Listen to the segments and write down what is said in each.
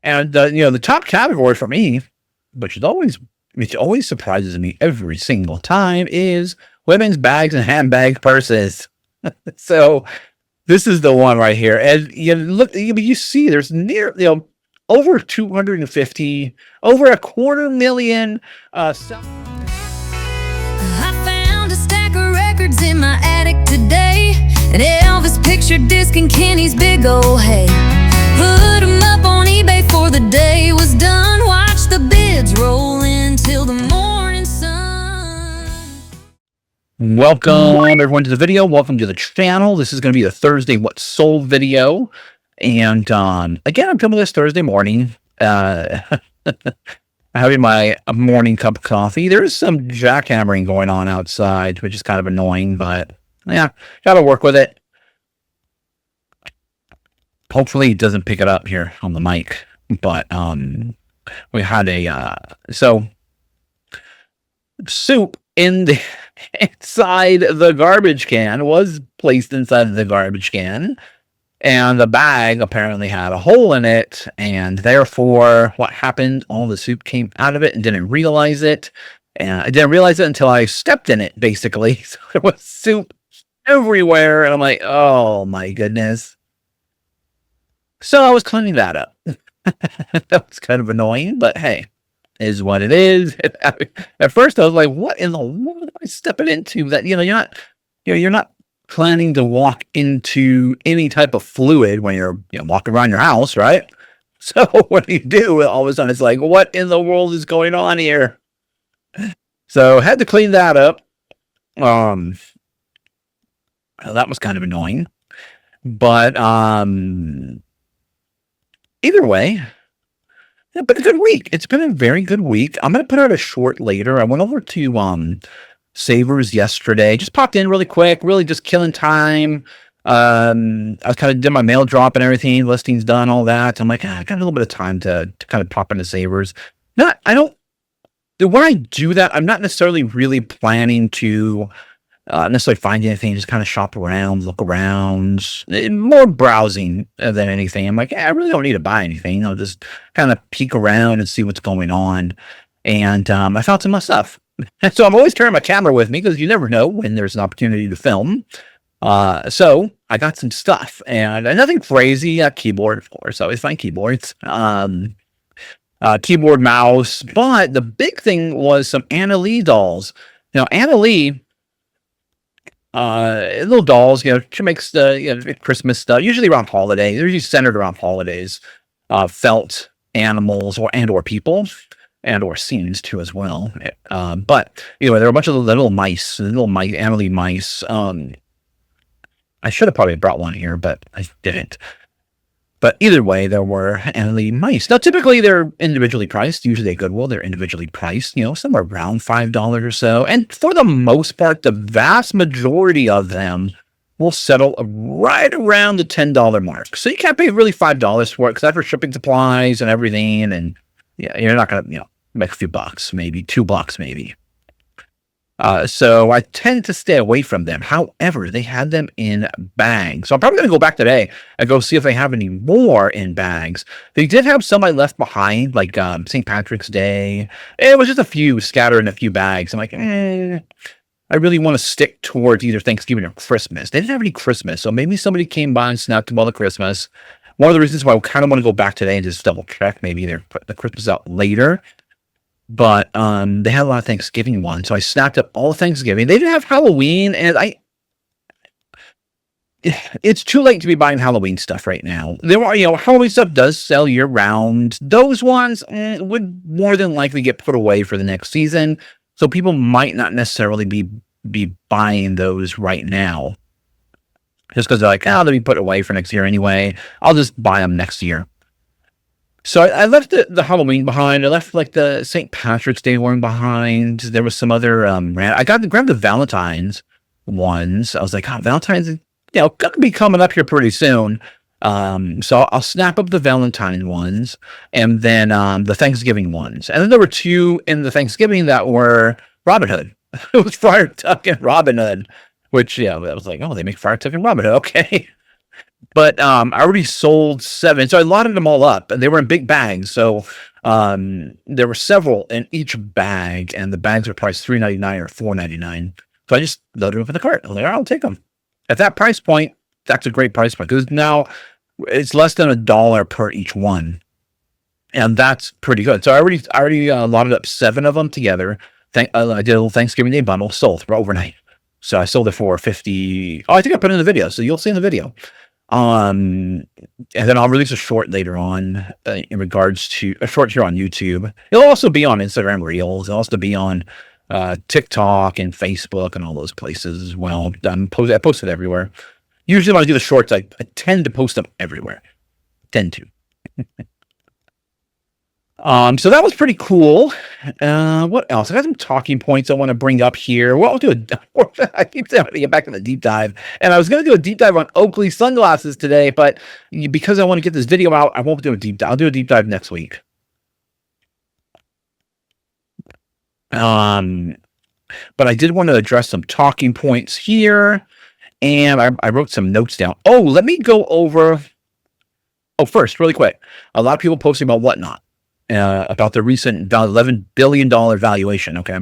And the top category for me, which always surprises me every single time, is women's bags and handbag purses. So this is the one right here. And you see there's over 250, over 250,000 I found a stack of records in my attic today, an Elvis picture disc and Kenny's big old hay. Put them up on eBay for the day was done. Watch the bids roll in till the morning sun. Welcome everyone to the video. Welcome to the channel. This is going to be the Thursday What Sold video. And again, I'm filming this Thursday morning. Having my morning cup of coffee. There's some jackhammering going on outside, which is kind of annoying, but yeah, gotta work with it. Hopefully it doesn't pick it up here on the mic. But we had soup in the inside the garbage can, was placed inside the garbage can, and the bag apparently had a hole in it, and therefore what happened, all the soup came out of it and didn't realize it. And I didn't realize it until I stepped in it, basically. So there was soup everywhere, and I'm like, oh my goodness. So I was cleaning that up. That was kind of annoying, but hey, is what it is. At first I was like, what in the world am I stepping into? That you're not planning to walk into any type of fluid when you're walking around your house, right? So what you do, all of a sudden it's like, what in the world is going on here? So had to clean that up. Well, that was kind of annoying, but either way, yeah, but a good week. It's been a very good week. I'm gonna put out a short later. I went over to Savers yesterday. Just popped in really quick, really just killing time. I was kind of did my mail drop and everything, listings done, all that. I'm like, I got a little bit of time to kind of pop into Savers. When I do that, I'm not necessarily really planning to necessarily find anything, just kind of shop around, look around, more browsing than anything. I'm like, I really don't need to buy anything. I'll just kind of peek around and see what's going on. And I found some of my stuff. And so I'm always carrying my camera with me because you never know when there's an opportunity to film. So I got some stuff, and nothing crazy. Keyboard, of course. I always find keyboards. Keyboard, mouse. But the big thing was some Anna Lee dolls. Anna Lee, little dolls, she makes Christmas stuff, usually around holidays. They're usually centered around holidays. Felt animals or people. And or scenes too as well. But anyway, there were a bunch of little mice, Anna Lee mice. I should have probably brought one here, but I didn't. But either way, there were Anna Lee mice. Now, typically they're individually priced. Usually at Goodwill, they're individually priced, somewhere around $5 or so. And for the most part, the vast majority of them will settle right around the $10 mark. So you can't pay really $5 for it, because that's for shipping supplies and everything. And yeah, you're not going to, make a few bucks, maybe $2, maybe. So I tend to stay away from them. However, they had them in bags. So I'm probably going to go back today and go see if they have any more in bags. They did have some I left behind, like St. Patrick's Day. It was just a few scattered in a few bags. I'm like, I really want to stick towards either Thanksgiving or Christmas. They didn't have any Christmas, so maybe somebody came by and snapped them all the Christmas. One of the reasons why I kind of want to go back today and just double check, maybe they're putting the Christmas out later. But they had a lot of Thanksgiving ones, so I snapped up all Thanksgiving. They didn't have Halloween, and it's too late to be buying Halloween stuff right now. There are, Halloween stuff does sell year round. Those ones would more than likely get put away for the next season, so people might not necessarily be buying those right now. Just because they're like, they'll be put away for next year anyway. I'll just buy them next year. So I left the Halloween behind. I left like the St. Patrick's Day one behind. There was some other I grabbed the Valentine's ones. I was like, Valentine's, gonna be coming up here pretty soon. So I'll snap up the Valentine ones, and then the Thanksgiving ones. And then there were two in the Thanksgiving that were Robin Hood. It was Friar Tuck and Robin Hood, which I was like, oh, they make Friar Tuck and Robin Hood. Okay. But I already sold 7, so I lotted them all up, and they were in big bags. So there were several in each bag, and the bags were priced $3.99 or $4.99. So I just loaded them up in the cart. I was like, "All right, I'll take them." At that price point, that's a great price point because now it's less than $1 per each one, and that's pretty good. So I already lotted up 7 of them together. I did a little Thanksgiving Day bundle, sold for overnight. So I sold it for 50. Oh, I think I put it in the video, so you'll see in the video. And then I'll release a short later on in regards to a short here on YouTube. It'll also be on Instagram Reels. It'll also be on TikTok and Facebook and all those places as well. I post it everywhere. Usually when I do the shorts, I tend to post them everywhere. Tend to. So that was pretty cool. What else? I got some talking points I want to bring up here. Well, I'll do I keep saying I want to get back in the deep dive, and I was going to do a deep dive on Oakley sunglasses today, but because I want to get this video out, I won't do a deep dive. I'll do a deep dive next week. But I did want to address some talking points here, and I wrote some notes down. Oh, let me go over. Oh, first, really quick, a lot of people posting about Whatnot. About the recent $11 billion valuation, okay?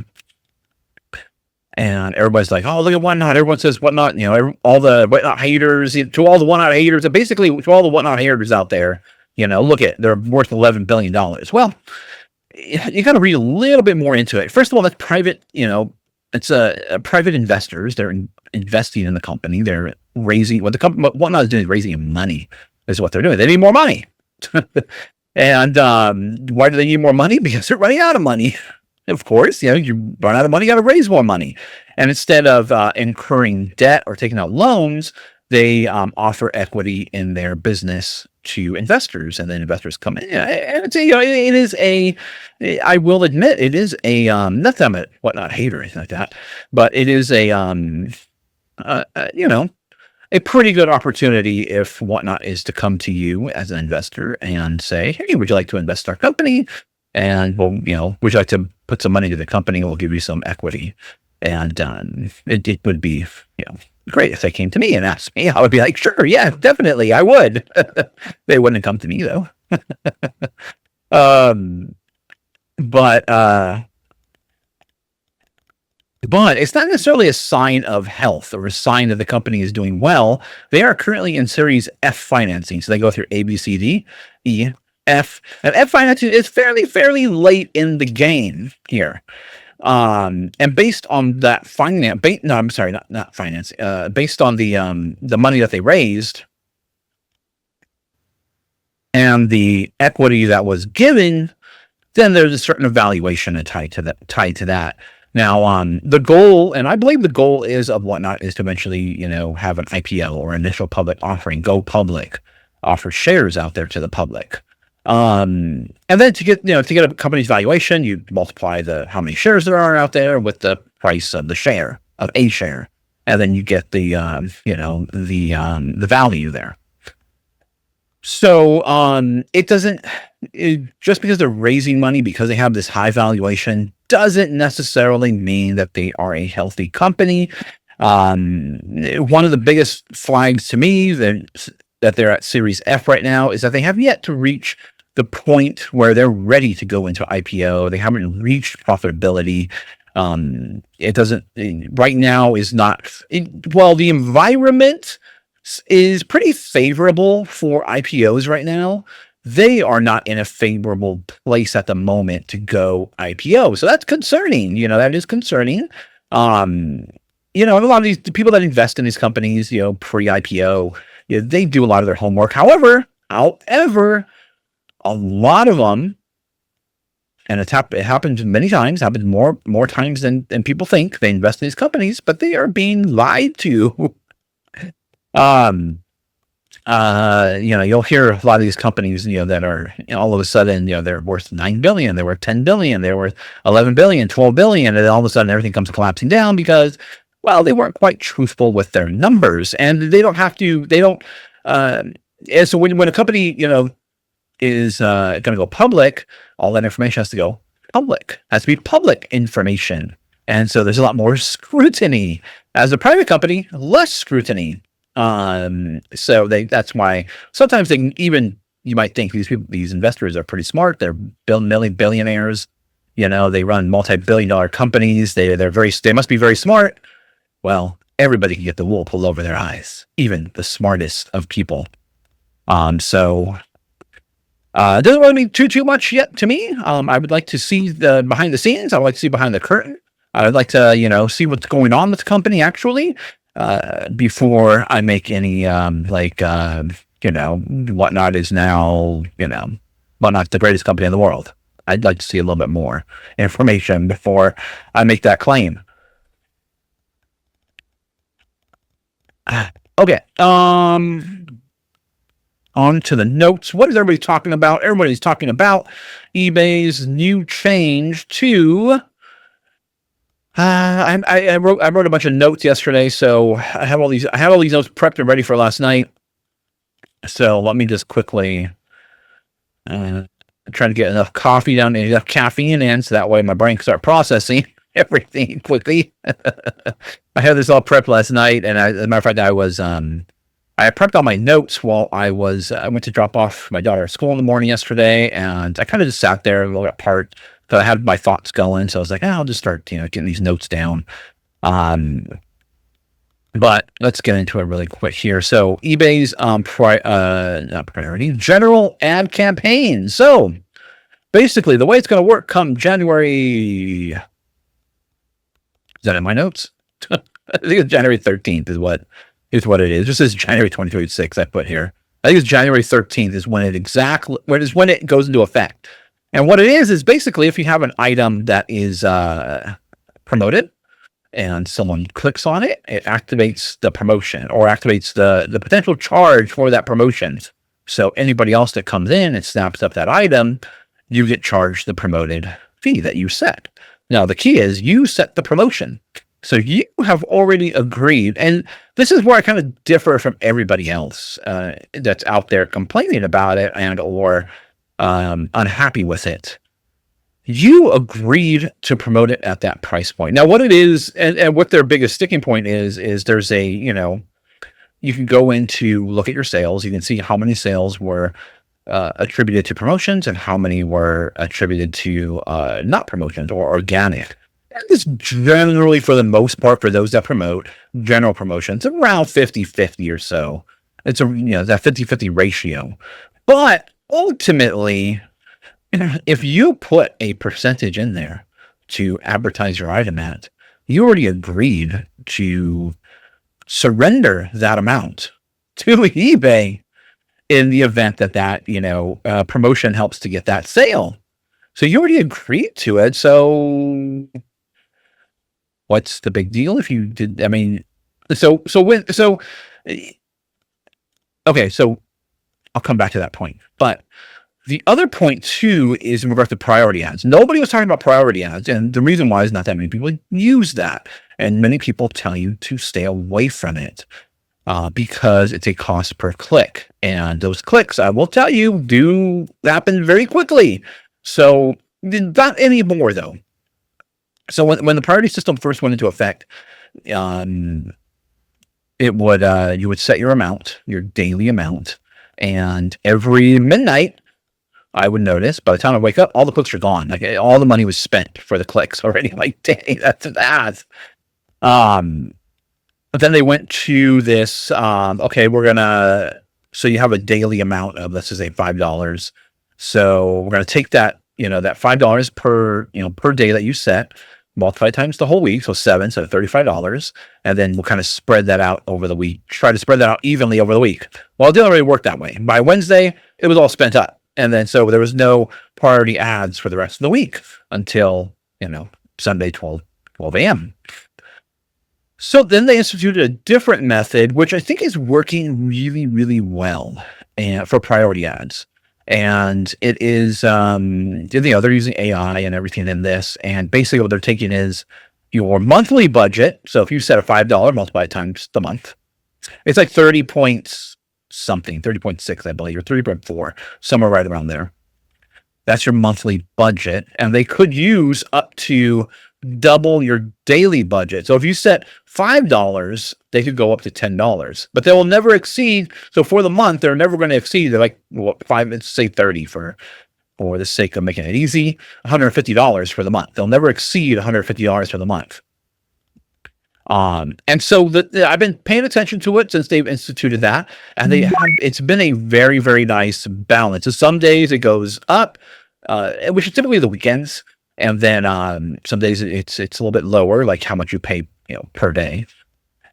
And everybody's like, oh, look at Whatnot. Everyone says Whatnot, all the Whatnot haters, to all the Whatnot haters, and basically to all the Whatnot haters out there, look at, they're worth $11 billion. Well, you got to read a little bit more into it. First of all, that's private, it's private investors. They're investing in the company. They're raising, what Whatnot is doing is raising money, is what they're doing. They need more money. And why do they need more money? Because they're running out of money. Of course, you run out of money, you got to raise more money. And instead of incurring debt or taking out loans, they offer equity in their business to investors, and then investors come in. And it's it is a. I will admit, it is a not that I'm a Whatnot hater or anything like that, but it is a a pretty good opportunity if Whatnot is to come to you as an investor and say, hey, would you like to invest in our company? And would you like to put some money into the company? We'll give you some equity. And it would be, great if they came to me and asked me. I would be like, sure, yeah, definitely, I would. They wouldn't come to me though. But it's not necessarily a sign of health or a sign that the company is doing well. They are currently in Series F financing. So they go through A, B, C, D, E, F. And F financing is fairly late in the game here. And based on that finance, not finance. Based on the money that they raised and the equity that was given, then there's a certain valuation tied to that. Now, the goal, and I believe the goal of Whatnot is to eventually, have an IPO or initial public offering, go public, offer shares out there to the public. And then to get a company's valuation, you multiply how many shares there are out there with the price of a share, and then you get the value there. So, just because they're raising money because they have this high valuation doesn't necessarily mean that they are a healthy company. One of the biggest flags to me that they're at Series F right now is that they have yet to reach the point where they're ready to go into IPO. They haven't reached profitability. Right now is not, the environment is pretty favorable for IPOs right now. They are not in a favorable place at the moment to go IPO. So that's concerning. That is concerning. A lot of these people that invest in these companies, pre-IPO, they do a lot of their homework. However, a lot of them, and it happens many times, happens more times than people think. They invest in these companies, but they are being lied to. You'll hear a lot of these companies, that are all of a sudden, they're worth 9 billion, they're worth 10 billion, they're worth 11 billion, 12 billion, and then all of a sudden everything comes collapsing down because, they weren't quite truthful with their numbers, and they don't have to. They don't. And so when a company, is going to go public, all that information has to go public. Has to be public information, and so there's a lot more scrutiny. As a private company, less scrutiny. So that's why sometimes they can even, you might think these investors are pretty smart. They're billionaires. They run multi-billion-dollar companies. They must be very smart. Well, everybody can get the wool pulled over their eyes, even the smartest of people. So it doesn't really mean too much yet to me. I would like to see the behind the scenes. I would like to see behind the curtain. I would like to, see what's going on with the company actually, before I make any, Whatnot is now, Whatnot's the greatest company in the world. I'd like to see a little bit more information before I make that claim. Okay. On to the notes. What is everybody talking about? Everybody's talking about eBay's new change to. I wrote a bunch of notes yesterday, so I have all these notes prepped and ready for last night. So let me just quickly try to get enough coffee down, enough caffeine in, so that way my brain can start processing everything quickly. I had this all prepped last night, and as a matter of fact, I prepped all my notes while I went to drop off my daughter at school in the morning yesterday, and I kind of just sat there a little apart because I had my thoughts going. So I was like, I'll just start, getting these notes down. But let's get into it really quick here. So eBay's not priority, general ad campaign. So basically, the way it's going to work come January. Is that in my notes? I think it's January 13th is what it is. This is January 2026 I put here. I think it's January 13th is when it goes into effect. And what it is basically if you have an item that is promoted and someone clicks on it, it activates the promotion or activates the potential charge for that promotion. So anybody else that comes in and snaps up that item, you get charged the promoted fee that you set. Now, the key is you set the promotion. So you have already agreed, and this is where I kind of differ from everybody else that's out there complaining about it and or unhappy with it. You agreed to promote it at that price point. Now, what it is, and what their biggest sticking point is there's a, you can go in to look at your sales. You can see how many sales were attributed to promotions and how many were attributed to not promotions or organic. And this generally, for the most part, for those that promote general promotions, around 50-50 or so. It's that 50-50 ratio. But ultimately, if you put a percentage in there to advertise your item at, you already agreed to surrender that amount to eBay in the event that promotion helps to get that sale. So you already agreed to it. So what's the big deal if you did? I mean, so I'll come back to that point. But the other point too is in regards to priority ads. Nobody was talking about priority ads, and the reason why is not that many people use that, and many people tell you to stay away from it because it's a cost per click, and those clicks, I will tell you, do happen very quickly. So not anymore though. So when the priority system first went into effect, you would set your amount, your daily amount, and every midnight, I would notice by the time I wake up, all the clicks are gone. Like all the money was spent for the clicks already. Like, dang, that's that. But then they went to this. So you have a daily amount of, let's just say $5. So we're gonna take that, that $5 per day that you set, multiply times the whole week, so 7, so $35, and then we'll kind of spread that out over the week. Try to spread that out evenly over the week. Well, it didn't really work that way. By Wednesday, it was all spent up. And then so there was no priority ads for the rest of the week until, Sunday, 12 a.m. So then they instituted a different method, which I think is working really, really well for priority ads. And it is, they're using AI and everything in this. And basically what they're taking is your monthly budget. So if you set a $5 multiplied times the month, it's like 30 points. Something 30.6, I believe, or 30.4, somewhere right around there. That's your monthly budget, and they could use up to double your daily budget. So if you set $5, they could go up to $10, but they will never exceed. So for the month, they're never going to exceed. They're like, well, let's say 30 for the sake of making it easy, $150 for the month. They'll never exceed $150 for the month. And so I've been paying attention to it since they've instituted that, and it's been a very, very nice balance. So some days it goes up, which is typically the weekends. And then some days it's a little bit lower, like how much you pay, per day.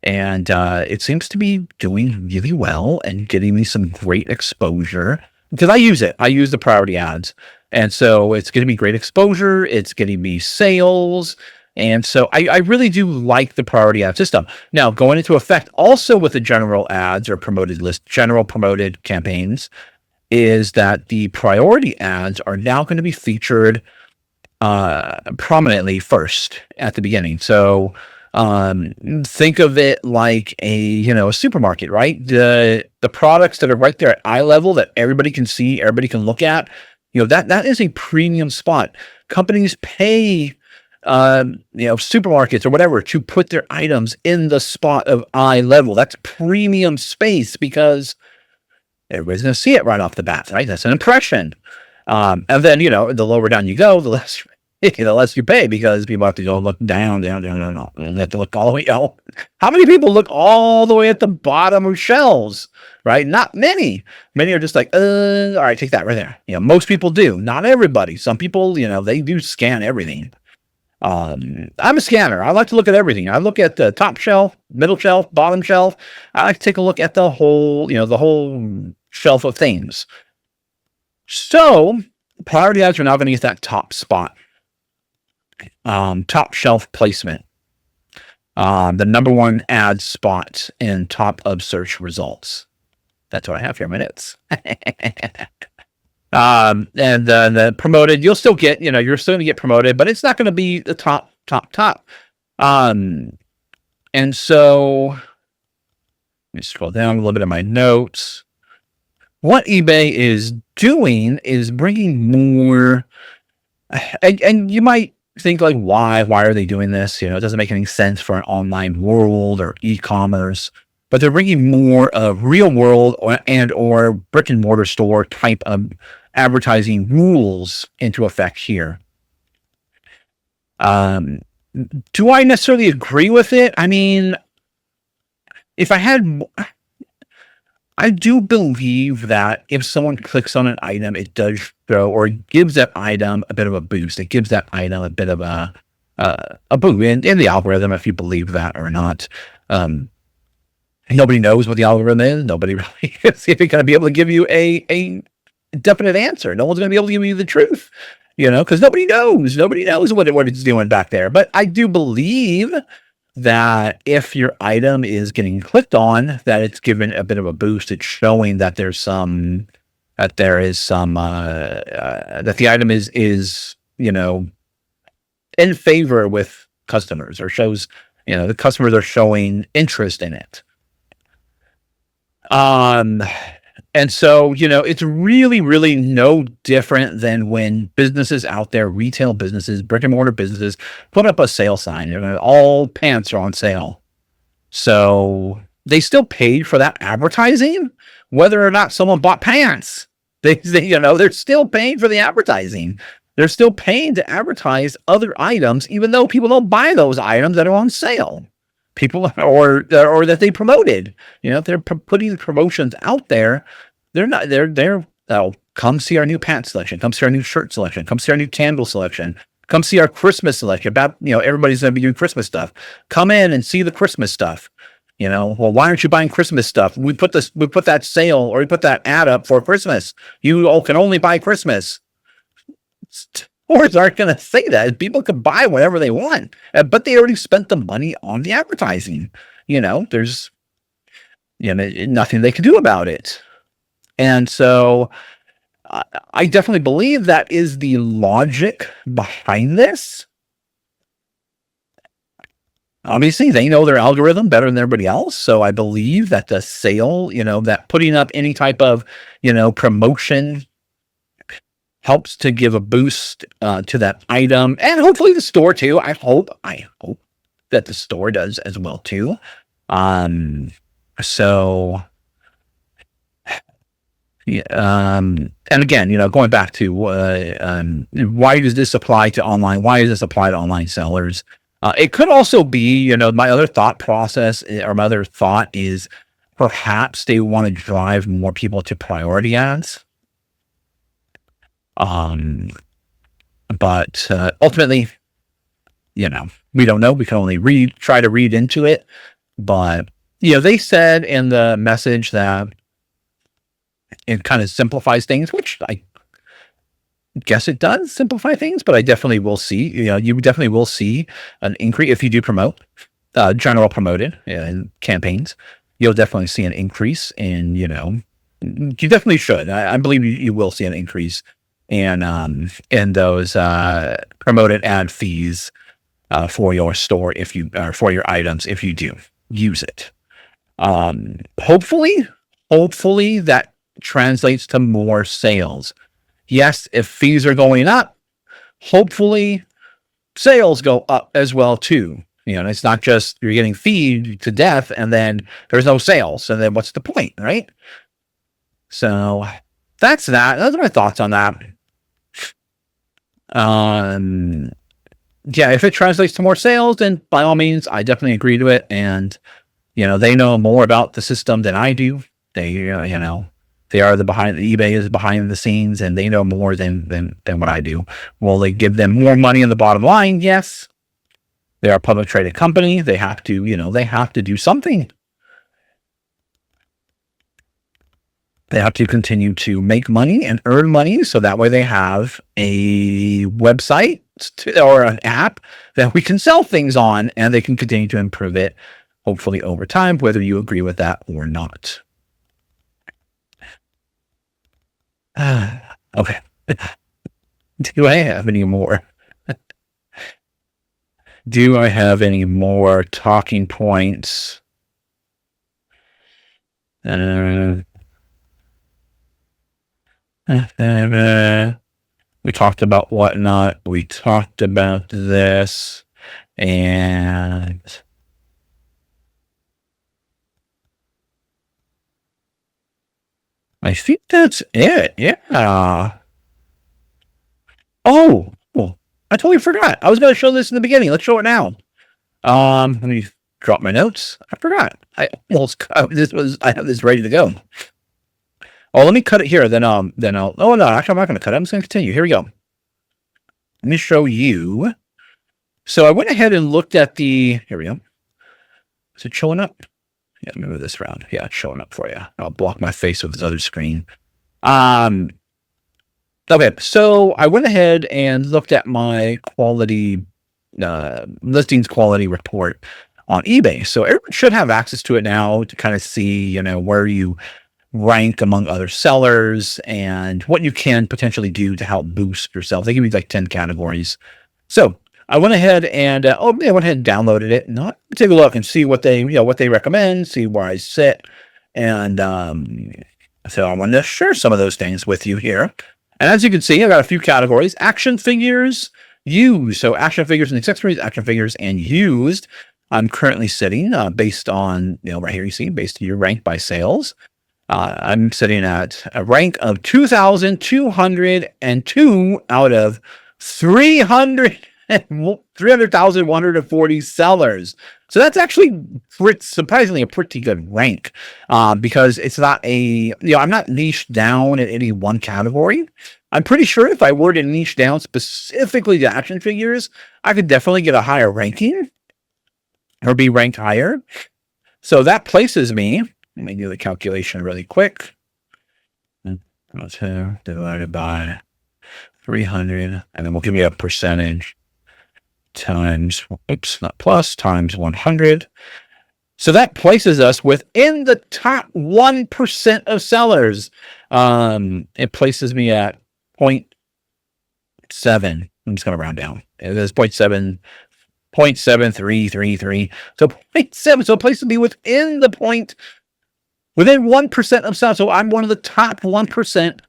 And it seems to be doing really well and getting me some great exposure because I use it. I use the priority ads. And so it's getting me great exposure. It's getting me sales. And so I really do like the priority ad system. Now, going into effect also with the general ads or promoted list, general promoted campaigns, is that the priority ads are now going to be featured prominently first at the beginning. So think of it like a supermarket, right? The products that are right there at eye level that everybody can see, everybody can look at, that is a premium spot. Companies pay supermarkets or whatever to put their items in the spot of eye level. That's premium space because everybody's going to see it right off the bat, right? That's an impression. And then, the lower down you go, the less you pay because people have to go look down, and they have to look all the way out. How many people look all the way at the bottom of shelves, right? Not many. Many are just like, all right, take that right there. Most people do. Not everybody. Some people, they do scan everything. I'm a scanner. I like to look at everything. I look at the top shelf, middle shelf, bottom shelf. I like to take a look at the whole shelf of things. So priority ads are now going to get that top spot. Top shelf placement, the number one ad spot in top of search results. That's what I have here, minutes. And the promoted, you'll still get, you're still going to get promoted, but it's not going to be the top. And so let me scroll down a little bit of my notes. What eBay is doing is bringing more, and you might think like, why are they doing this? It doesn't make any sense for an online world or e-commerce, but they're bringing more of real world or brick and mortar store type of advertising rules into effect here. Do I necessarily agree with it? I mean, I do believe that if someone clicks on an item, it does show or gives that item a bit of a boost. It gives that item a bit of a boost in the algorithm, if you believe that or not. Nobody knows what the algorithm is. Nobody really is even going to be able to give you a definite answer. No one's going to be able to give you the truth, because nobody knows. Nobody knows what it's doing back there. But I do believe that if your item is getting clicked on, that it's given a bit of a boost. It's showing that that the item is in favor with customers, or shows, the customers are showing interest in it. And so, it's really, really no different than when businesses out there, retail businesses, brick and mortar businesses, put up a sale sign. All pants are on sale. So they still paid for that advertising, whether or not someone bought pants. They're still paying for the advertising. They're still paying to advertise other items, even though people don't buy those items that are on sale. People or that they promoted, they're putting the promotions out there. They're come see our new pants selection, come see our new shirt selection, come see our new candle selection, come see our Christmas selection. Everybody's going to be doing Christmas stuff. Come in and see the Christmas stuff. Well, why aren't you buying Christmas stuff? We put that sale, or we put that ad up for Christmas. You all can only buy Christmas. Stores aren't going to say that. People can buy whatever they want, but they already spent the money on the advertising. There's nothing they can do about it. And so I definitely believe that is the logic behind this. Obviously, they know their algorithm better than everybody else. So I believe that the sale, that putting up any type of, promotion helps to give a boost to that item, and hopefully the store too. I hope that the store does as well too. So yeah, and again, going back to why does this apply to online? Why does this apply to online sellers? It could also be, my other thought process or my other thought is perhaps they want to drive more people to priority ads. But ultimately, we don't know. We can only try to read into it. But, they said in the message that it kind of simplifies things, which I guess it does simplify things, but I definitely will see, you definitely will see an increase if you do promote, general promoted campaigns. You'll definitely see an increase in, you definitely should. I believe you will see an increase in those promoted ad fees for your store for your items if you do use it. Hopefully that translates to more sales. Yes, if fees are going up, hopefully sales go up as well too. It's not just you're getting feed to death and then there's no sales, and then what's the point, right? So that's that. Those are my thoughts on that. Yeah, if it translates to more sales, then by all means, I definitely agree to it. And they know more about the system than I do. They, they are eBay is behind the scenes, and they know more than what I do. Will they give them more money in the bottom line? Yes. They are a public traded company. They have to, they have to do something. They have to continue to make money and earn money, so that way they have a website or an app that we can sell things on, and they can continue to improve it, hopefully over time, whether you agree with that or not. Okay. Do I have any more? Do I have any more talking points? We talked about whatnot. We talked about this, and I think that's it. Yeah. Oh, I totally forgot. I was going to show this in the beginning. Let's show it now. Let me drop my notes. I forgot. I have this ready to go. Oh, let me cut it here. Then I'll. Oh no, actually, I'm not going to cut it. I'm just going to continue. Here we go. Let me show you. So I went ahead and looked at the. Here we go. Is it showing up? Yeah, let me move this around. Yeah, it's showing up for you. I'll block my face with this other screen. Okay, so I went ahead and looked at my quality listings quality report on eBay. So everyone should have access to it now to kind of see, where you rank among other sellers and what you can potentially do to help boost yourself. They give you like 10 categories. So I went ahead and downloaded it and take a look and see what they recommend, see where I sit. And so I wanted to share some of those things with you here. And as you can see, I got a few categories: action figures, used. So action figures and accessories, action figures and used. I'm currently sitting based on, right here you see, based on your rank by sales. I'm sitting at a rank of 2,202 out of 300,140 sellers. So that's actually surprisingly a pretty good rank, because it's not I'm not niched down in any one category. I'm pretty sure if I were to niche down specifically to action figures, I could definitely get a higher ranking or be ranked higher. So that places me. Let me do the calculation really quick. 2 divided by 300, and then we'll give me a percentage times, not plus, times 100. So that places us within the top 1% of sellers. It places me at 0.7. I'm just going to round down. It is 0.7333. So 0.7. So it places me within 1% of sellers. So I'm one of the top 1%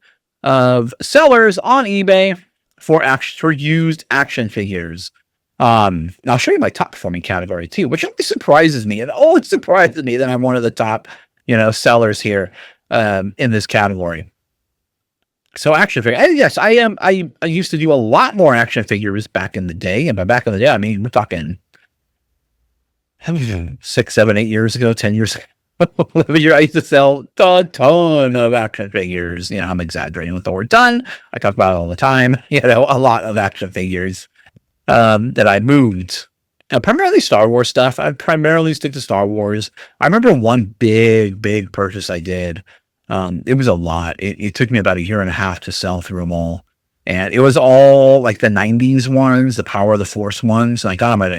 of sellers on eBay for used action figures. And I'll show you my top performing category too, which always surprises me. And it surprises me that I'm one of the top, sellers here in this category. So action figure. Yes, I am. I used to do a lot more action figures back in the day. And by back in the day, I mean, we're talking 6, 7, 8 years ago, 10 years ago. I used to sell a ton of action figures. I'm exaggerating with the word ton. I talk about it all the time. A lot of action figures that I moved. Primarily Star Wars stuff. I primarily stick to Star Wars. I remember one big purchase I did. It was a lot. It took me about 1.5 years to sell through them all. And it was all like the 90s ones, the Power of the Force ones. And I got them at,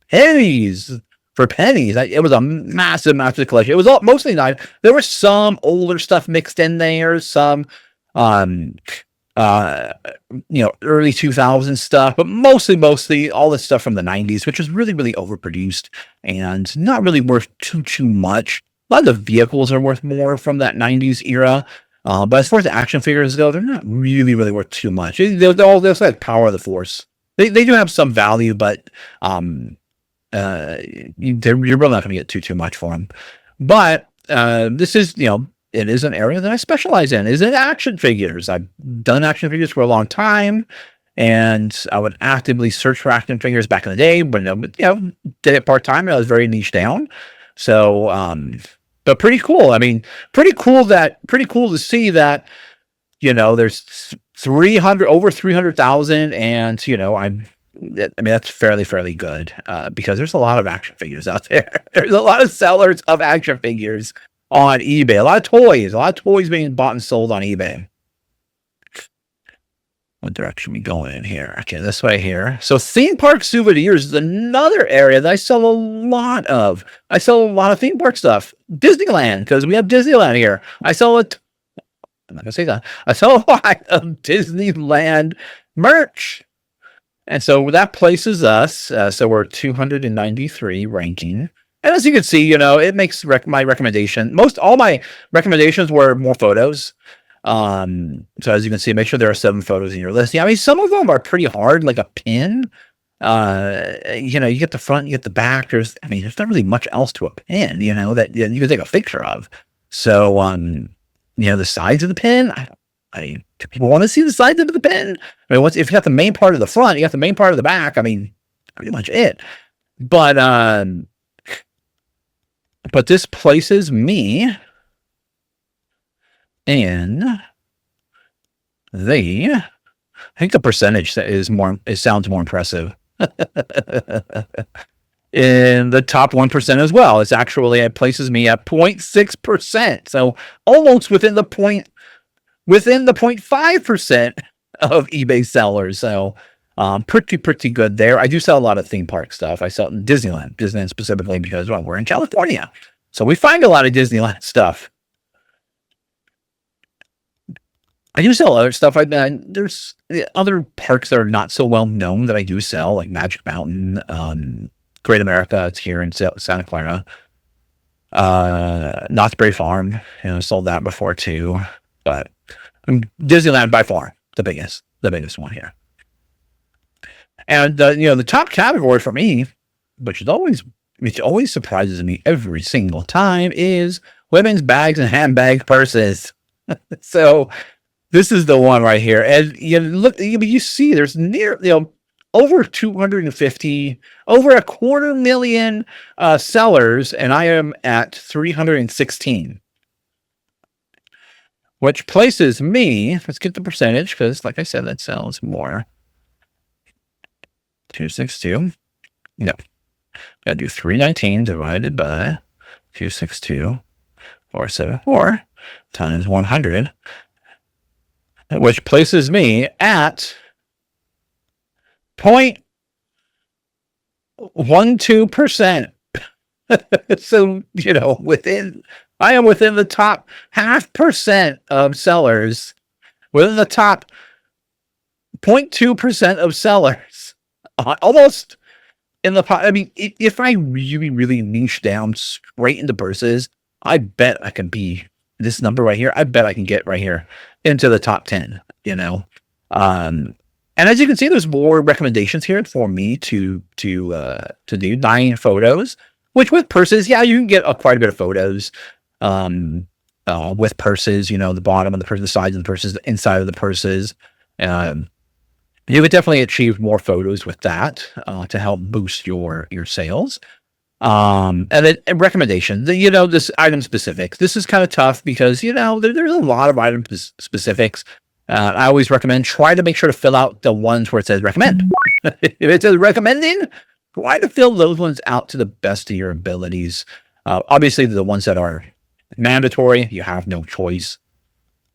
pennies. For pennies. It was a massive collection. It was all mostly nice. There was some older stuff mixed in there, some early 2000s stuff, but mostly all the stuff from the 90s, which was really overproduced and not really worth too much. A lot of the vehicles are worth more from that 90s era. But as far as the action figures go, they're not really worth too much. They're like Power of the Force. They do have some value, but you're really not going to get too much for them. But this is, it is an area that I specialize in. Is it action figures? I've done action figures for a long time, and I would actively search for action figures back in the day. When did it part time. I was very niche down. So, but pretty cool. I mean, pretty cool to see that. There's over 300,000, and that's fairly good because there's a lot of action figures out there. There's a lot of sellers of action figures on eBay. A lot of toys being bought and sold on eBay. What direction are we going in here? Okay, this way here. So theme park souvenirs is another area that I sell a lot of. I sell a lot of theme park stuff. Disneyland, because we have Disneyland here. I'm not gonna say that. I sell a lot of Disneyland merch. And so that places us, so we're 293 ranking. And as you can see, it makes my recommendation. All my recommendations were more photos. So as you can see, make sure there are 7 photos in your list. I mean, some of them are pretty hard, like a pin. You get the front, you get the back. There's not really much else to a pin, that you can take a picture of. So, the sides of the pin, do people want to see the sides of the pin? I mean, if you got the main part of the front, you got the main part of the back. I mean, pretty much it. But this places me in I think the percentage sounds more impressive. In the top 1% as well. It places me at 0.6%. So almost within the 0.5% of eBay sellers. So pretty good there. I do sell a lot of theme park stuff. I sell Disneyland specifically because we're in California. So we find a lot of Disneyland stuff. I do sell other stuff. There's other parks that are not so well known that I do sell, like Magic Mountain, Great America. It's here in Santa Clara. Knott's Berry Farm, sold that before too. But Disneyland by far the biggest one here. And the top category for me, which always surprises me every single time, is women's bags and handbag purses. So this is the one right here, and you see there's over 250, over 250,000 sellers, and I am at 316. Which places me, let's get the percentage, because like I said, that sells more. 262. No. Gotta do 319 divided by 262, 474 times 100, which places me at 0.12%. So, I am within the top 0.5% of sellers, within the top 0.2% of sellers, almost in the, if I really niche down straight into purses, I bet I can be this number right here, I bet I can get right here into the top 10, you know. And as you can see, there's more recommendations here for me to do 9 photos, which with purses, yeah, you can get quite a bit of photos with purses, you know, the bottom of the purse, the sides of the purses, the inside of the purses. You would definitely achieve more photos with that to help boost your sales. And then recommendations, you know, this item specifics. This is kind of tough because, you know, there's a lot of item specifics. I always recommend try to make sure to fill out the ones where it says recommend. If it says recommending, try to fill those ones out to the best of your abilities. Obviously, the ones that are mandatory, you have no choice.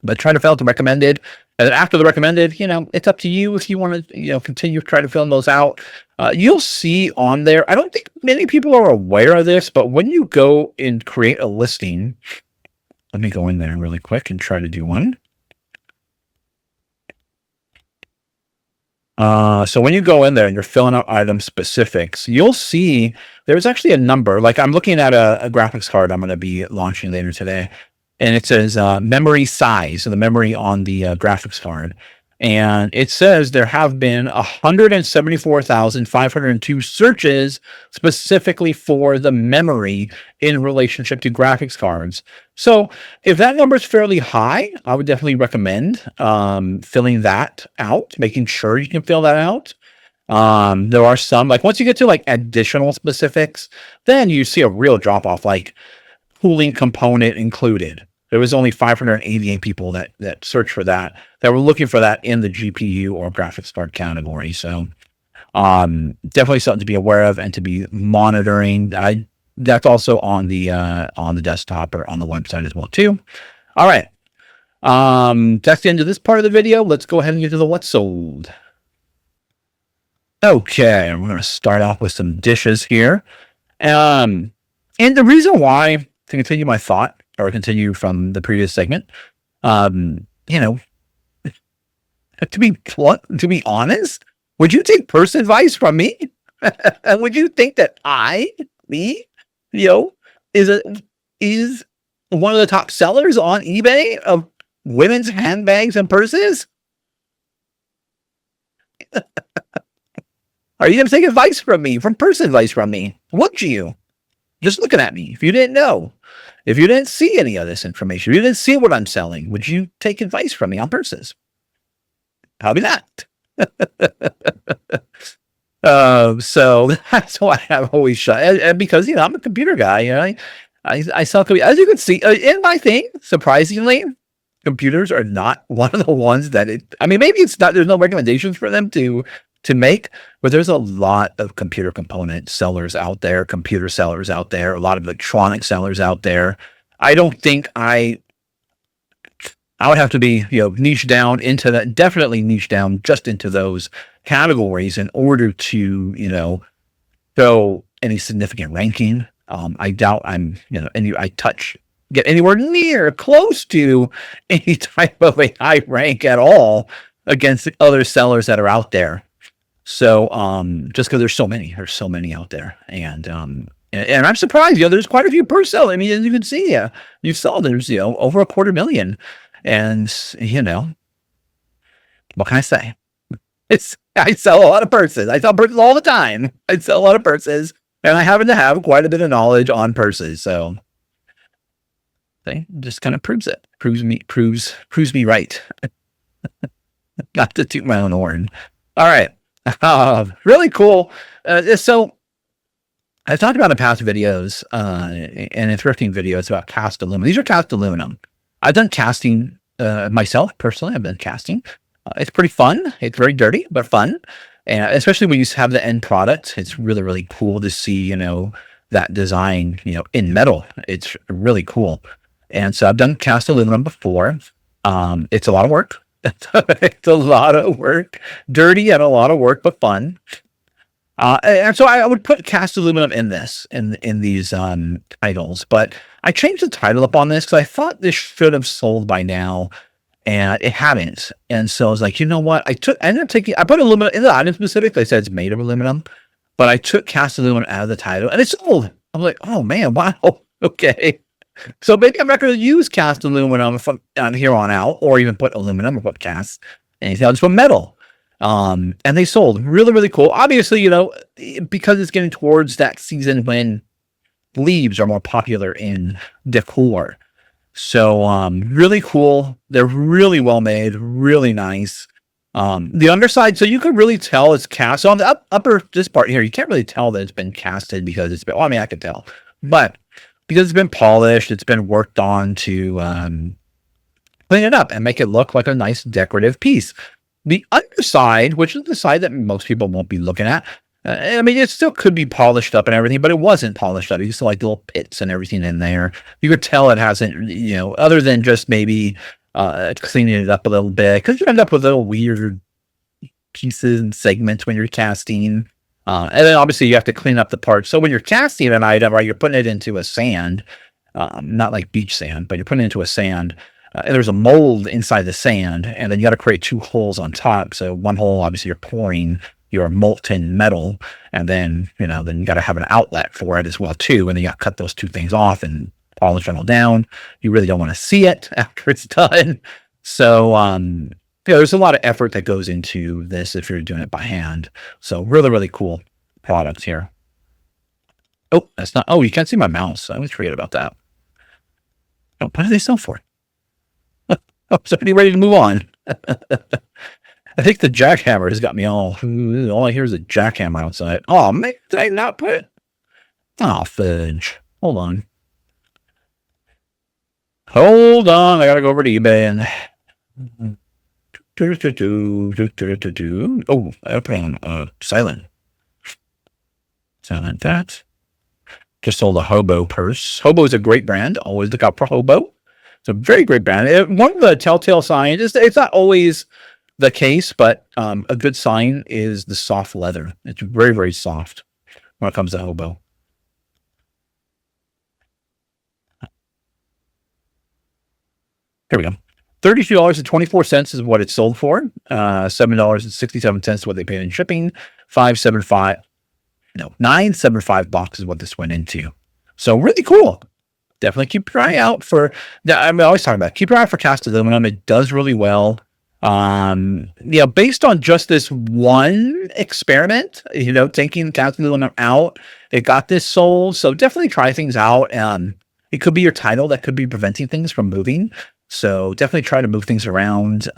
But try to fill out the recommended. And then after the recommended, you know, it's up to you if you want to, you know, continue to try to fill those out. You'll see on there, I don't think many people are aware of this, but when you go and create a listing, let me go in there really quick and try to do one. So when you go in there and you're filling out item specifics, you'll see there's actually a number. Like I'm looking at a graphics card I'm going to be launching later today, and it says memory size, so the memory on the graphics card. And it says there have been 174,502 searches specifically for the memory in relationship to graphics cards. So if that number is fairly high, I would definitely recommend filling that out, making sure you can fill that out. There are some, like once you get to like additional specifics, then you see a real drop off, like cooling component included. There was only 588 people that searched for that were looking for that in the GPU or graphics card category. So definitely something to be aware of and to be monitoring. That's also on the desktop or on the website as well too. All right. That's the end of this part of the video. Let's go ahead and get to the what's sold. Okay, we're going to start off with some dishes here. And the reason why, to continue my thought, or continue from the previous segment, you know, to be honest, would you take purse advice from me? Would you think that you know, is one of the top sellers on eBay of women's handbags and purses? Are you going to take advice from me, purse advice from me? Would you? Just looking at me. If you didn't know, if you didn't see any of this information, if you didn't see what I'm selling, would you take advice from me on purses? Probably not. So that's why I've always shot. And because, you know, I'm a computer guy, you know, I sell computers. As you can see in my thing, surprisingly, computers are not one of the ones that I mean, maybe it's not, there's no recommendations for them to make, but there's a lot of computer component sellers out there, computer sellers out there, a lot of electronic sellers out there. I don't think I would have to be, you know, niche down into that, definitely niche down just into those categories in order to, you know, show any significant ranking. I doubt I'm, you know, get anywhere near close to any type of a high rank at all against the other sellers that are out there. So, just because there's so many out there, and I'm surprised, you know, there's quite a few per sell. I mean, as you can see, you saw there's, you know, over 250,000, and you know, what can I say? I sell a lot of purses. I sell purses all the time. I sell a lot of purses, and I happen to have quite a bit of knowledge on purses. So, see, just kind of proves me right. Not to toot my own horn. All right. Really cool. So I've talked about in past videos and in thrifting videos about cast aluminum. These are cast aluminum. I've done casting myself personally. I've been casting. It's pretty fun. It's very dirty, but fun. And especially when you have the end product, it's really, really cool to see, you know, that design, you know, in metal. It's really cool. And so I've done cast aluminum before. It's a lot of work. It's a lot of work, dirty and a lot of work, but fun. And so I would put cast aluminum in these titles, but I changed the title up on this because I thought this should have sold by now, and it hadn't. And so I was like, you know what? I put aluminum in the item specific. They said it's made of aluminum, but I took cast aluminum out of the title, and it sold. I'm like, oh man, wow, okay. So maybe I'm not going to use cast aluminum from on here on out, or even put aluminum or put cast. Anything else from metal. And they sold really, really cool. Obviously, because it's getting towards that season when leaves are more popular in decor. So really cool. They're really well made, really nice. The underside, so you could really tell it's cast. So on the upper, this part here, you can't really tell that it's been casted because it's been, well, I mean, I could tell. But because it's been polished, it's been worked on to clean it up and make it look like a nice decorative piece. The underside, which is the side that most people won't be looking at, I mean, it still could be polished up and everything, but it wasn't polished up. You still like little pits and everything in there. You could tell it hasn't, other than just maybe cleaning it up a little bit, because you end up with little weird pieces and segments when you're casting. And then obviously you have to clean up the parts. So when you're casting an item, right, you're putting it into a sand, not like beach sand, but you're putting it into a sand. And there's a mold inside the sand, and then you got to create 2 holes on top. So one hole, obviously, you're pouring your molten metal, and then then you got to have an outlet for it as well too. And then you got to cut those 2 things off and polish it all down. You really don't want to see it after it's done. So there's a lot of effort that goes into this if you're doing it by hand. So really, really cool products here. Oh, that's not. Oh, you can't see my mouse. I always forget about that. Oh, what do they sell for? Oh, so are you ready to move on? I think the jackhammer has got me all I hear is a jackhammer outside. Oh, man, did I not put it? Oh, fudge. Hold on. I gotta go over to eBay and oh, airplane silent. Silent that. Just sold a Hobo purse. Hobo is a great brand. Always look out for Hobo. It's a very great brand. One of the telltale signs is it's not always the case, but a good sign is the soft leather. It's very, very soft when it comes to Hobo. Here we go. $32.24 is what it sold for. $7.67 is what they paid in shipping. $9.75 is what this went into. So really cool. Definitely keep your eye out for. I always talk about keep your eye out for cast aluminum. It does really well. Based on just this one experiment, taking cast aluminum out, it got this sold. So definitely try things out. It could be your title that could be preventing things from moving. So definitely try to move things around.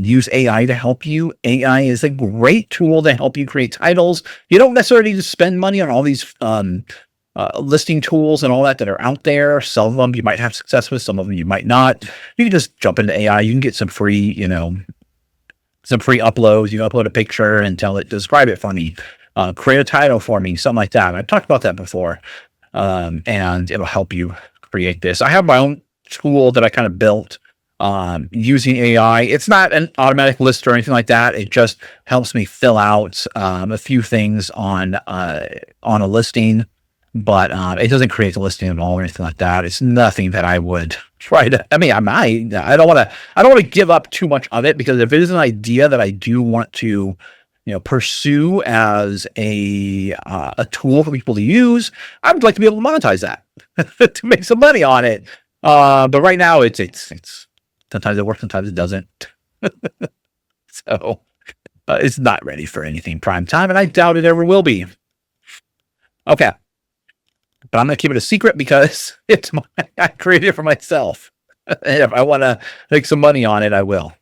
Use AI to help you. AI is a great tool to help you create titles. You don't necessarily need to spend money on all these listing tools and all that are out there. Some of them you might have success with, some of them you might not. You can just jump into AI. You can get some free, some free uploads. You can upload a picture and tell it, describe it for me, create a title for me, something like that. I've talked about that before, and it'll help you create this. I have my own tool that I kind of built using AI. It's not an automatic list or anything like that. It just helps me fill out a few things on a listing. But it doesn't create a listing at all or anything like that. It's nothing that I would try to. I mean, I don't want to give up too much of it, because if it is an idea that I do want to, pursue as a tool for people to use, I would like to be able to monetize that to make some money on it. But right now, it's sometimes it works, sometimes it doesn't. So it's not ready for anything prime time, and I doubt it ever will be. Okay. But I'm going to keep it a secret because I created it for myself. And if I want to make some money on it, I will.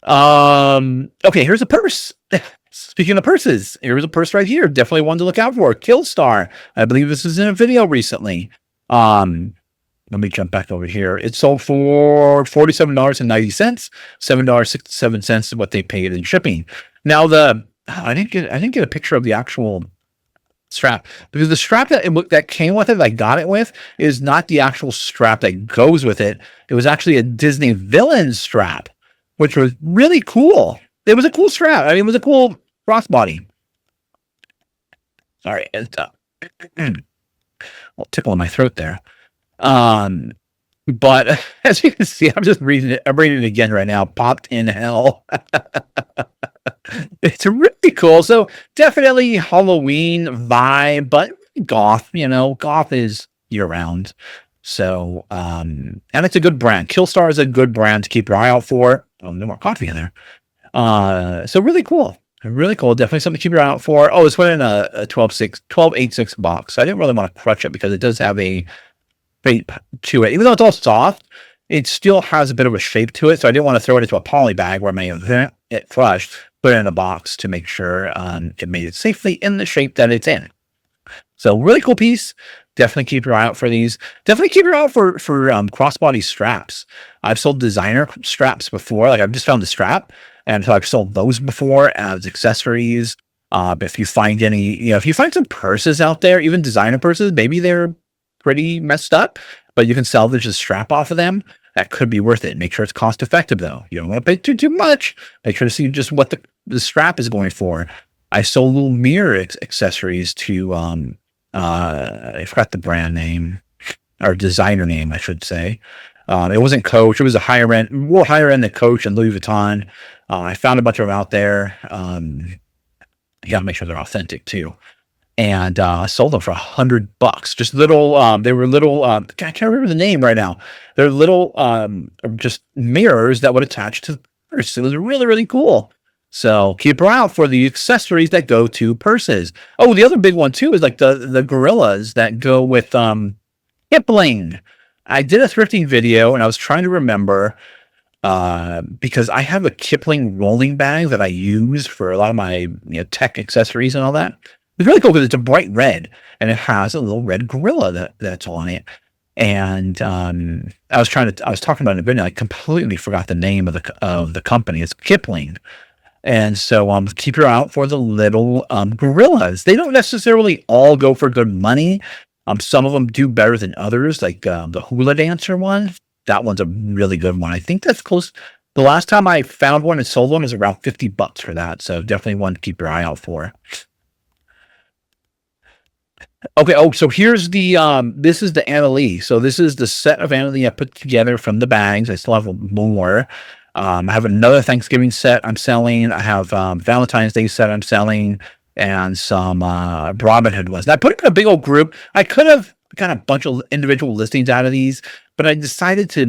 Okay, here's a purse. Speaking of purses, here's a purse right here. Definitely one to look out for. Killstar. I believe this was in a video recently. Let me jump back over here. It sold for $47.90. $7.67 is what they paid in shipping. Now I didn't get a picture of the actual strap, because the strap that came with it, I got it with, is not the actual strap that goes with it. It was actually a Disney villain strap, which was really cool. It was a cool strap. I mean, it was a cool crossbody. Sorry, it's a tickle in my throat there. But as you can see, I'm just reading it. I'm reading it again right now. Popped in hell. It's really cool. So definitely Halloween vibe, but goth, goth is year round. So, and it's a good brand. Killstar is a good brand to keep your eye out for. Oh, no more coffee in there. So really cool. Really cool. Definitely something to keep your eye out for. Oh, it's in a 12.86 box. I didn't really want to crush it because it does have a shape to it. Even though it's all soft, it still has a bit of a shape to it. So I didn't want to throw it into a poly bag where I may have it crushed. Put it in a box to make sure it made it safely in the shape that it's in. So really cool piece. Definitely keep your eye out for these. Definitely keep your eye out for crossbody straps. I've sold designer straps before. Like I've just found the strap, and so I've sold those before as accessories. If you find any, if you find some purses out there, even designer purses, maybe they're pretty messed up, but you can salvage the strap off of them. That could be worth it. Make sure it's cost effective though. You don't want to pay too much. Make sure to see just what the strap is going for. I sold little mirror accessories to I forgot the brand name or designer name, I should say. It wasn't Coach. It was a higher end than Coach and Louis Vuitton. I found a bunch of them out there. You gotta make sure they're authentic too. And I sold them for $100. Just little, they were little, I can't remember the name right now. They're little, just mirrors that would attach to the purse. It was really, really cool. So keep her out for the accessories that go to purses. Oh, the other big one too is like the gorillas that go with Kipling. I did a thrifting video and I was trying to remember because I have a Kipling rolling bag that I use for a lot of my tech accessories and all that. It's really cool because it's a bright red and it has a little red gorilla that's on it. And I was talking about it in a video. I completely forgot the name of the company. It's Kipling. And so keep your eye out for the little gorillas. They don't necessarily all go for good money. Some of them do better than others, like the hula dancer one. That one's a really good one. I think that's close. The last time I found one and sold one was around $50 for that. So definitely one to keep your eye out for. Okay. Oh, so here's the this is the Anna Lee. So this is the set of Anna Lee I put together from the bags. I still have more. I have another Thanksgiving set I'm selling. I have Valentine's Day set I'm selling, and some Robin Hood ones. And I put it in a big old group. I could have got a bunch of individual listings out of these, but I decided to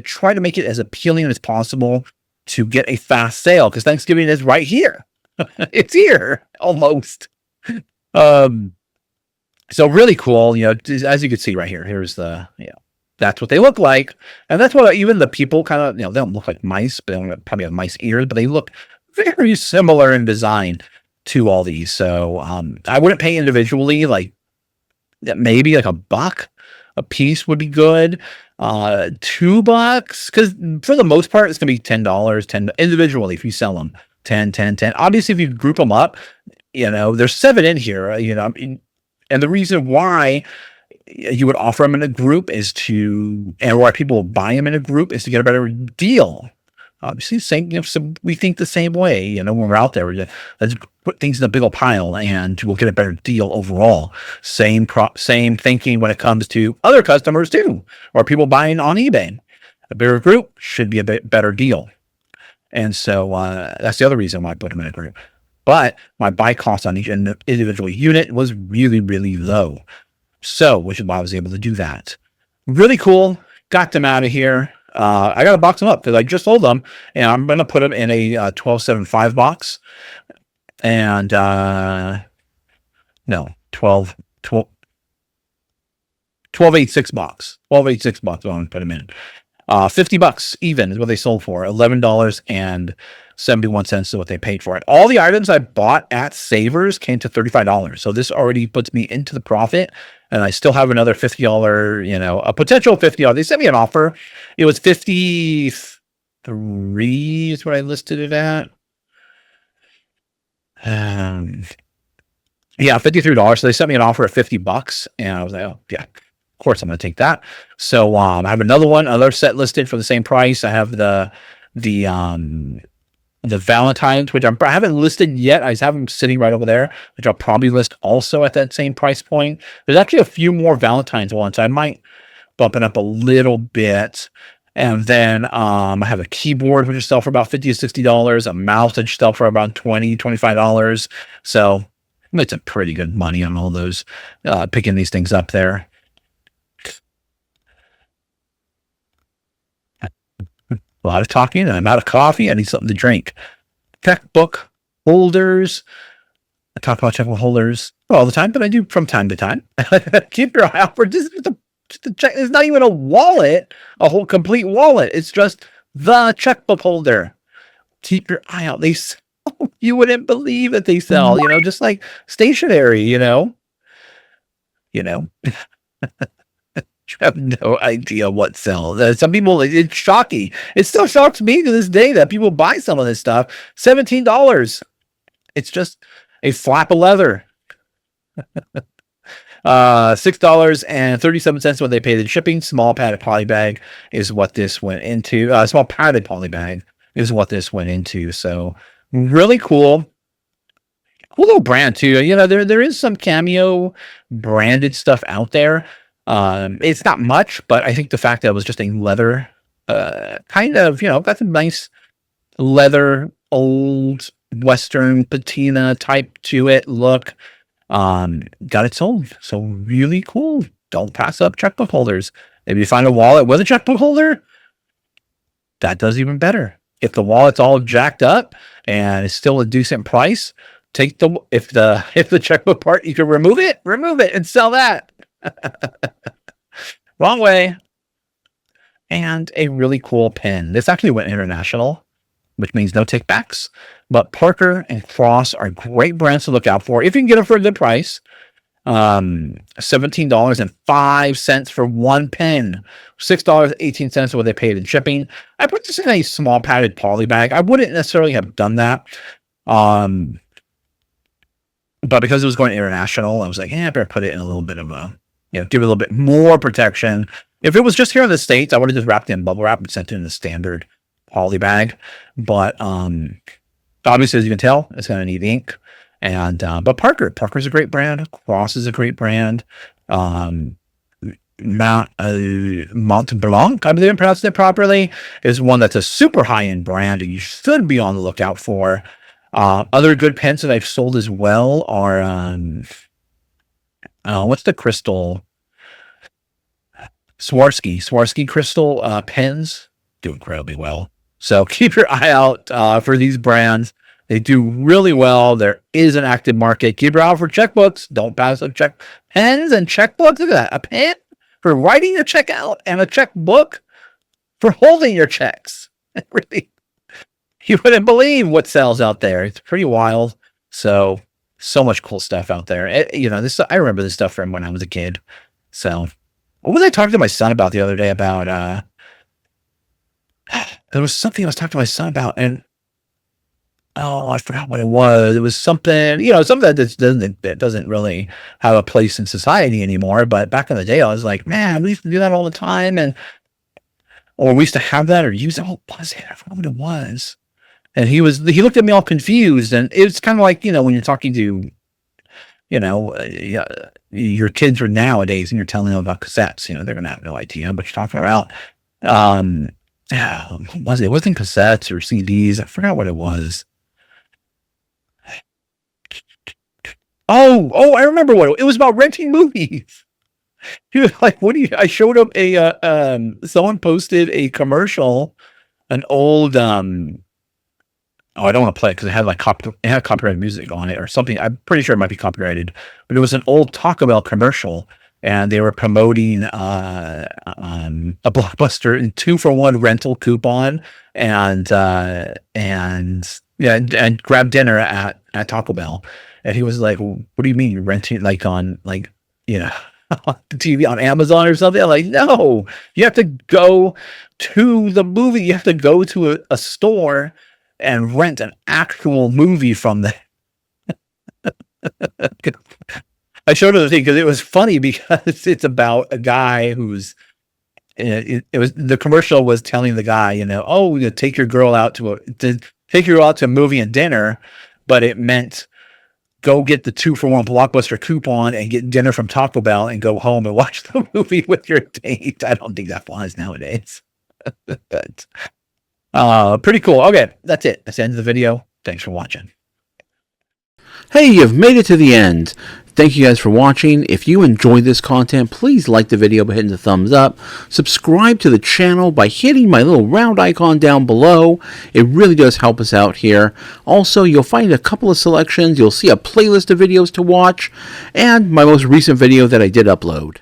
try to make it as appealing as possible to get a fast sale because Thanksgiving is right here. It's here almost. So really cool. As you can see right here. Here's the that's what they look like. And that's what even the people kind of, they don't look like mice, but they don't probably have mice ears, but they look very similar in design to all these. So I wouldn't pay individually, like maybe like $1 a piece would be good. $2, because for the most part, it's going to be $10 individually if you sell them. 10. Obviously, if you group them up, there's 7 in here, and the reason why you would offer them in a group and why people buy them in a group is to get a better deal. Obviously, we think the same way. When we're out there, let's put things in a big old pile, and we'll get a better deal overall. Same thinking when it comes to other customers too, or people buying on eBay. A bigger group should be a bit better deal, and so that's the other reason why I put them in a group. But my buy cost on each individual unit was really, really low. So, which is why I was able to do that. Really cool. Got them out of here. I got to box them up because I just sold them, and I'm going to put them in a 12.75 box. And, 12.86 box. 12.86 box. I'm going to put them in. $50 even is what they sold for. $11.71 is what they paid for it. All the items I bought at Savers came to $35. So this already puts me into the profit, and I still have another $50, a potential $50. They sent me an offer. It was $53 is what I listed it at. Yeah, $53. So they sent me an offer at $50, and I was like, oh yeah, of course I'm going to take that. So I have another set listed for the same price. I have the Valentine's, which I haven't listed yet. I just have them sitting right over there, which I'll probably list also at that same price point. There's actually a few more Valentine's ones. I might bump it up a little bit. And then I have a keyboard, which is sell for about $50 to $60. A mouse, which sell for about $20, $25. So Made some pretty good money on all those, picking these things up there. A lot of talking. I'm out of coffee. I need something to drink. Checkbook holders. I talk about checkbook holders all the time, but I do from time to time. Keep your eye out for this. The check. It's not even a wallet, a whole complete wallet. It's just the checkbook holder. Keep your eye out. They sell. You wouldn't believe that they sell. You know, just like stationery. You know. You have no idea what sells. Some people, it's shocking. It still shocks me to this day that people buy some of this stuff. $17. It's just a flap of leather. $6.37 when they paid in shipping. Small padded poly bag is what this went into. Small padded poly bag is what this went into. So really cool. Cool little brand too. You know, there is some Cameo branded stuff out there. It's not much, but I think the fact that it was just a leather, kind of, you know, that's a nice leather, old Western patina type to it look, got it sold. So really cool. Don't pass up checkbook holders. If you find a wallet with a checkbook holder, that does even better. If the wallet's all jacked up and it's still a decent price, take if the checkbook part, you can remove it and sell that. Wrong way. And a really cool pin. This actually went international, which means no takebacks. But Parker and Cross are great brands to look out for if you can get them for a good price. $17.05 for one pin. $6.18 what they paid in shipping. I put this in a small padded poly bag. I wouldn't necessarily have done that. But because it was going international, I was like, I better put it in a little bit of a, you know, give it a little bit more protection. If it was just here in the States, I would have just wrapped it in bubble wrap and sent it in the standard poly bag. But obviously, as you can tell, it's going to need ink. And but Parker's a great brand. Cross is a great brand. Mont Blanc, I believe I'm pronouncing it properly, is one that's a super high-end brand and you should be on the lookout for. Other good pens that I've sold as well are what's the crystal? Swarovski crystal pens do incredibly well. So keep your eye out for these brands. They do really well. There is an active market. Keep your eye out for checkbooks. Don't pass up pens and checkbooks. Look at that. A pen for writing a check out and a checkbook for holding your checks. Really, you wouldn't believe what sells out there. It's pretty wild. So much cool stuff out there. You know, this, I remember this stuff from when I was a kid. So what was I talking to my son about the other day about, there was something I was talking to my son about, and I forgot what it was. It was something, you know, something that doesn't really have a place in society anymore. But back in the day, I was like, man, we used to do that all the time, or we used to have that or use it. What was it? I forgot what it was. And he looked at me all confused, and it was kind of like, you know, when you're talking to, you know, your kids are nowadays, and you're telling them about cassettes, you know, they're gonna have no idea what you're talking about. What was it? It wasn't cassettes or CDs. I forgot what it was. Oh, I remember what it was about. Renting movies. He was like, "What do you?" I showed him someone posted a commercial, an old I don't want to play it because it had like it had copyrighted music on it or something. I'm pretty sure it might be copyrighted, but it was an old Taco Bell commercial, and they were promoting a Blockbuster and 2-for-1 rental coupon, and grab dinner at Taco Bell. And he was like, "What do you mean you're renting like on like, you know, on TV on Amazon or something?" I'm like, no, you have to go to the movie. You have to go to a store and rent an actual movie from there. I showed him the thing because it was funny because it's about a guy who's, it was, the commercial was telling the guy, you know, oh, you take your girl out to a movie and dinner, but it meant go get the 2-for-1 Blockbuster coupon and get dinner from Taco Bell and go home and watch the movie with your date. I don't think that flies nowadays. But pretty cool. Okay, that's it. That's the end of the video. Thanks for watching. Hey, you've made it to the end. Thank you guys for watching. If you enjoyed this content, please like the video by hitting the thumbs up. Subscribe to the channel by hitting my little round icon down below. It really does help us out here. Also, you'll find a couple of selections. You'll see a playlist of videos to watch and my most recent video that I did upload.